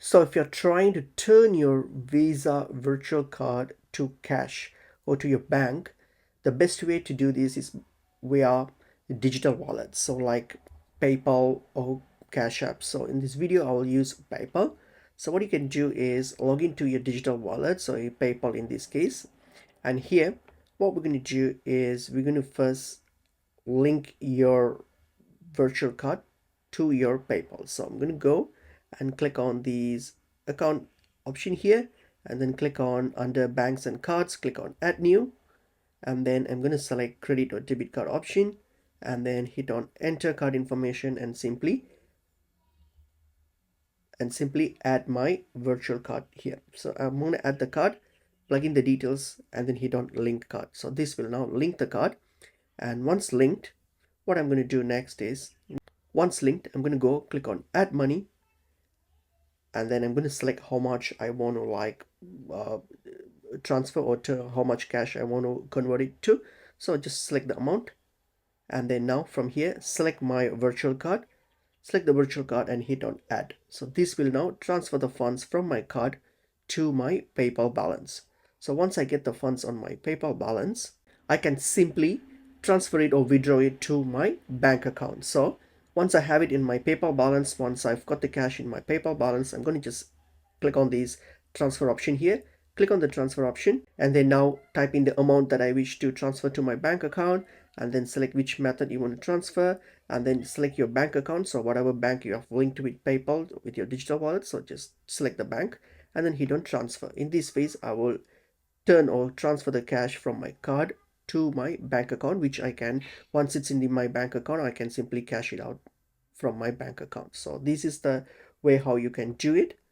So if you're trying to turn your Visa virtual card to cash or to your bank, the best way to do this is via digital wallets. So like PayPal or Cash App. So in this video, I will use PayPal. So what you can do is log into your digital wallet. So your PayPal in this case. And here, what we're going to do is we're going to first link your virtual card to your PayPal. So I'm going to go and click on these account option here, and then click on under banks and cards, click on add new, and then I'm going to select credit or debit card option, and then hit on enter card information and simply add my virtual card here. So I'm going to add the card, plug in the details, and then hit on link card. So this will now link the card, and once linked, what I'm going to do next is once linked, I'm going to go click on add money, and then I'm going to select how much I want to uh, transfer, or to how much cash I want to convert it to. So just select the amount, and then now from here select my virtual card, select the virtual card and hit on add. So this will now transfer the funds from my card to my PayPal balance. So once I get the funds on my PayPal balance, I can simply transfer it or withdraw it to my bank account. So once I have it in my PayPal balance, once I've got the cash in my PayPal balance, I'm going to just click on this transfer option here, click on the transfer option, and then now type in the amount that I wish to transfer to my bank account, and then select which method you want to transfer, and then select your bank account. So whatever bank you have linked with PayPal with your digital wallet, so just select the bank and then hit on transfer. In this phase, I will turn or transfer the cash from my card to my bank account, which I can, once it's in my bank account, I can simply cash it out from my bank account. So this is the way how you can do it.